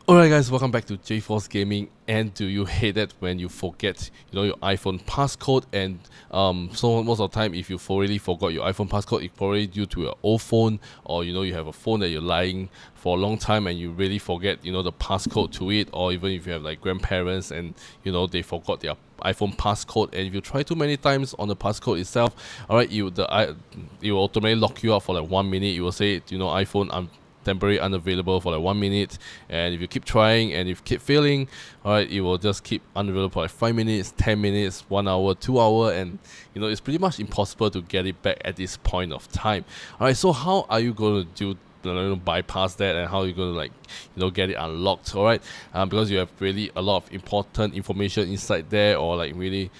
Alright guys, welcome back to JForce Gaming. And do you hate it when you forget, your iPhone passcode? And so most of the time, if you really forgot your iPhone passcode, it's probably due to your old phone, or you have a phone that you're lying for a long time and you really forget, the passcode to it, or even if you have like grandparents and they forgot their iPhone passcode, and if you try too many times on the passcode itself, alright, it will automatically lock you up for like 1 minute. It will say, iPhone temporarily unavailable for like 1 minute, and if you keep trying and if you keep failing, alright, it will just keep unavailable for like 5 minutes, 10 minutes, 1 hour, 2 hour, and it's pretty much impossible to get it back at this point of time. Alright, so how are you going to bypass that, and how are you going to get it unlocked? Alright, because you have really a lot of important information inside there, or like really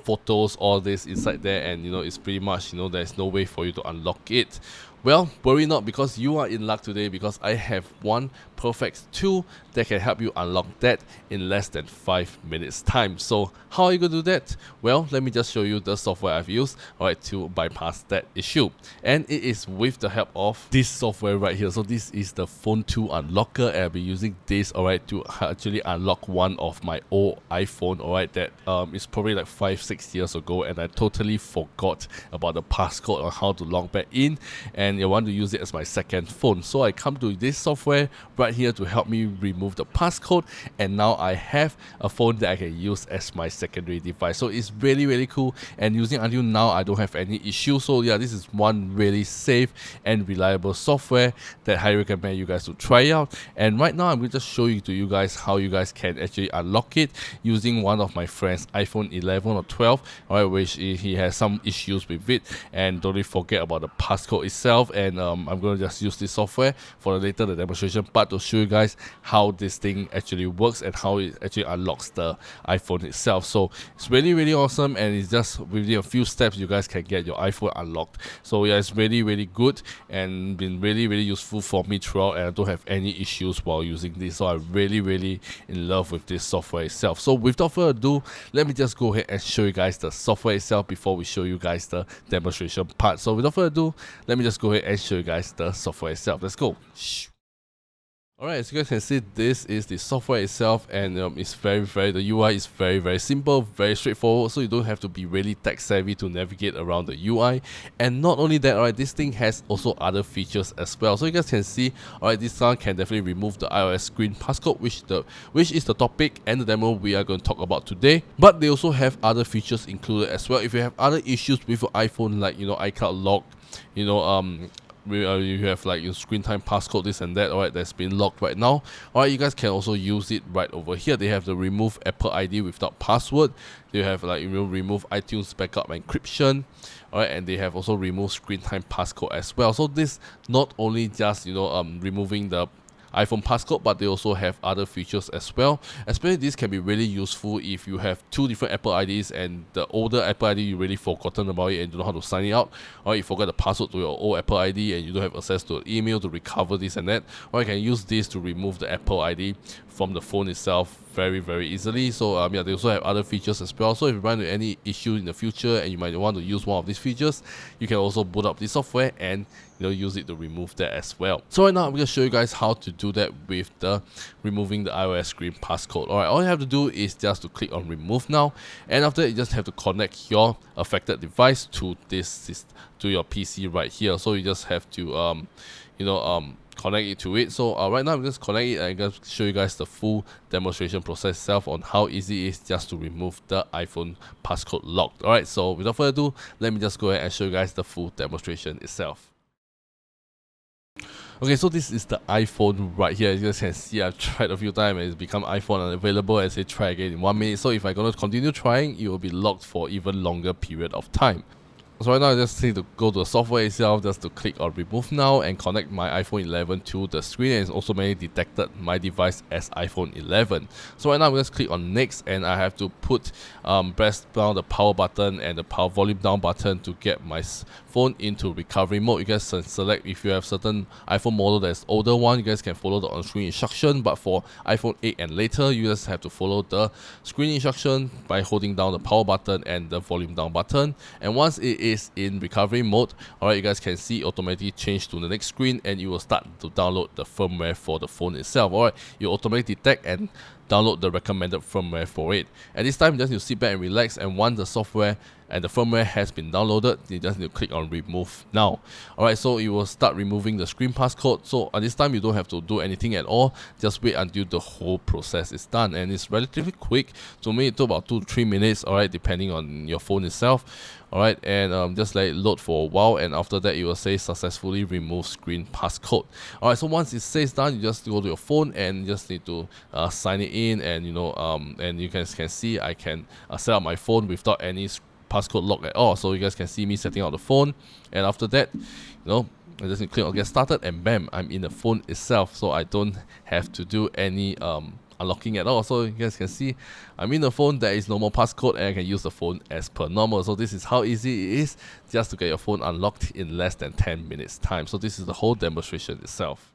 photos, all this inside there, and it's pretty much there's no way for you to unlock it. Well, worry not, because you are in luck today, because I have one perfect tool that can help you unlock that in less than 5 minutes time. So how are you going to do that? Well, let me just show you the software I've used, alright, to bypass that issue. And it is with the help of this software right here. So this is the FoneTool unlocker, and I'll be using this, alright, to actually unlock one of my old iPhone, alright, that is probably like 5-6 years ago, and I totally forgot about the passcode or how to log back in, and I want to use it as my second phone. So I come to this software right here to help me remove the passcode, and now I have a phone that I can use as my secondary device. So it's really cool, and using until now I don't have any issues. So yeah, this is one really safe and reliable software that I highly recommend you guys to try out. And right now I'm going to just show you to you guys how you guys can actually unlock it using one of my friends' iPhone 11 or 12, alright, which he has some issues with it, and don't really forget about the passcode itself. And I'm going to just use this software for the demonstration part to show you guys how this thing actually works and how it actually unlocks the iPhone itself. So it's really awesome, and it's just within a few steps you guys can get your iPhone unlocked. So yeah, it's really good and been really useful for me throughout, and I don't have any issues while using this. So I'm really in love with this software itself. So without further ado, let me just go ahead and show you guys the software itself before we show you guys the demonstration part. So without further ado, let me just go ahead and show you guys the software itself. Let's go. Alright, as you guys can see, this is the software itself, and it's the UI is very simple, very straightforward, so you don't have to be really tech savvy to navigate around the UI. And not only that, alright, this thing has also other features as well. So you guys can see, alright, this one can definitely remove the iOS screen passcode, which is the topic and the demo we are going to talk about today. But they also have other features included as well. If you have other issues with your iPhone, like iCloud lock, you have like your screen time passcode, this and that, alright, that's been locked right now. Alright, you guys can also use it right over here. They have the remove Apple ID without password. They have like remove iTunes backup encryption. Alright, and they have also remove screen time passcode as well. So this not only just removing the iPhone passcode, but they also have other features as well. Especially this can be really useful if you have two different Apple IDs, and the older Apple ID you really forgotten about it and don't know how to sign it out, or you forgot the password to your old Apple ID and you don't have access to an email to recover this and that, or you can use this to remove the Apple ID from the phone itself very easily. So yeah, they also have other features as well. So if you run into any issue in the future and you might want to use one of these features, you can also boot up this software and use it to remove that as well. So right now I'm going to show you guys how to do that with the removing the iOS screen passcode. Alright, all you have to do is just to click on remove now, and after that you just have to connect your affected device to your PC right here. So you just have to connect it to it. So right now I'm just connect it, and I'm going to show you guys the full demonstration process itself on how easy it is just to remove the iPhone passcode locked. Alright, so without further ado, let me just go ahead and show you guys the full demonstration itself. Okay, so this is the iPhone right here. As you guys can see, I've tried a few times and it's become iPhone unavailable, and say try again in 1 minute. So if I'm going to continue trying, it will be locked for even longer period of time. So right now I just need to go to the software itself, just to click on remove now and connect my iPhone 11 to the screen, and it's also manually detected my device as iPhone 11. So right now I'm just click on next, and I have to press down the power button and the power volume down button to get my phone into recovery mode. You guys can select if you have certain iPhone model that's older one, you guys can follow the on-screen instruction, but for iPhone 8 and later, you just have to follow the screen instruction by holding down the power button and the volume down button. And once it is in recovery mode. Alright, you guys can see automatically change to the next screen, and you will start to download the firmware for the phone itself. Alright, you automatically detect and download the recommended firmware for it. At this time, you just need to sit back and relax, and once the software and the firmware has been downloaded, you just need to click on remove now. Alright, so you will start removing the screen passcode. So at this time, you don't have to do anything at all. Just wait until the whole process is done, and it's relatively quick. So maybe it took about 2 to 3 minutes, alright, depending on your phone itself. Alright, and just let it load for a while, and after that, it will say successfully remove screen passcode. Alright, so once it says done, you just go to your phone and you just need to sign it in, and and you guys can see I can set up my phone without any passcode lock at all. So you guys can see me setting up the phone, and after that, I just need to click on get started, and bam, I'm in the phone itself. So I don't have to do any unlocking at all. So you guys can see I'm in the phone, there is no more passcode, and I can use the phone as per normal. So this is how easy it is just to get your phone unlocked in less than 10 minutes time. So this is the whole demonstration itself.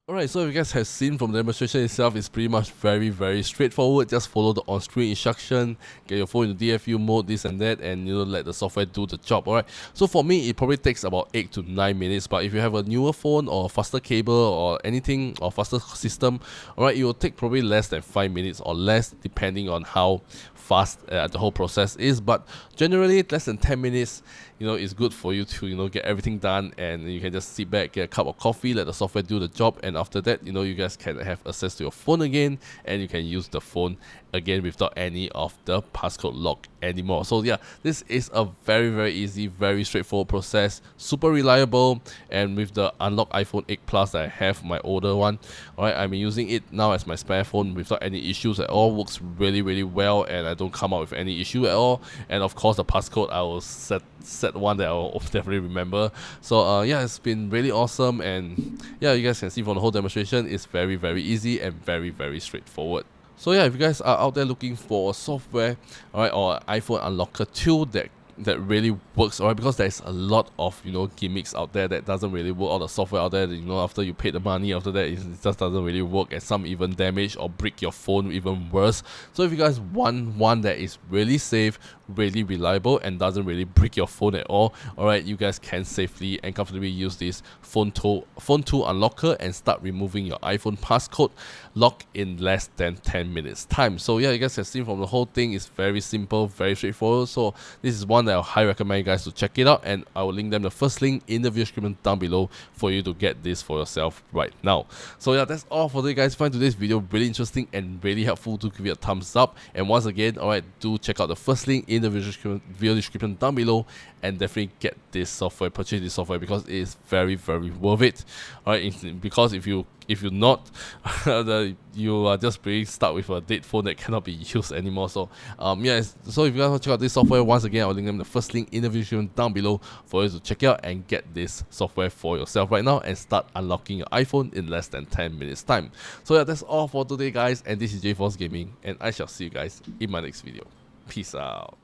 Alright, so if you guys have seen from the demonstration itself, it's pretty much very straightforward. Just follow the on-screen instruction, get your phone into DFU mode, this and that, and let the software do the job. Alright, so for me, it probably takes about 8 to 9 minutes, but if you have a newer phone or faster cable or anything, or faster system, alright, it will take probably less than 5 minutes or less, depending on how fast the whole process is. But generally, less than 10 minutes, is good for you to, get everything done, and you can just sit back, get a cup of coffee, let the software do the job, and after that, you guys can have access to your phone again, and you can use the phone again without any of the passcode lock anymore. So yeah, this is a very easy, very straightforward process, super reliable, and with the unlocked iPhone 8 Plus that I have, my older one, alright, I'm using it now as my spare phone without any issues at all. Works really well, and I don't come out with any issue at all. And of course, the passcode, I will set one that I'll definitely remember. So yeah, it's been really awesome, and yeah, you guys can see from the whole demonstration, it's very easy and very straightforward. So yeah, if you guys are out there looking for software, alright, or iPhone unlocker tool that really works, alright, because there's a lot of gimmicks out there that doesn't really work. All the software out there that, after you pay the money, after that it just doesn't really work, and some even damage or break your phone even worse. So if you guys want one that is really safe, really reliable, and doesn't really break your phone at all, alright, you guys can safely and comfortably use this FoneTool unlocker and start removing your iPhone passcode lock in less than 10 minutes time. So yeah, you guys have seen from the whole thing, it's very simple, very straightforward. So this is one that I highly recommend you guys to check it out, and I will link them the first link in the video description down below for you to get this for yourself right now. So yeah, that's all for today, guys. Find today's video really interesting and really helpful, to give it a thumbs up. And once again, alright, do check out the first link in the video description down below, and definitely get this software, purchase this software, because it is very worth it. Alright, because if you're not, you are just being stuck with a dead phone that cannot be used anymore. So yeah, so if you guys want to check out this software, once again, I'll link them the first link in the video description down below for you to check it out and get this software for yourself right now, and start unlocking your iPhone in less than 10 minutes time. So yeah, that's all for today, guys, and this is 𝖩force Gaming, and I shall see you guys in my next video. Peace out.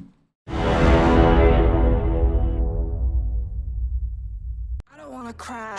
Cry.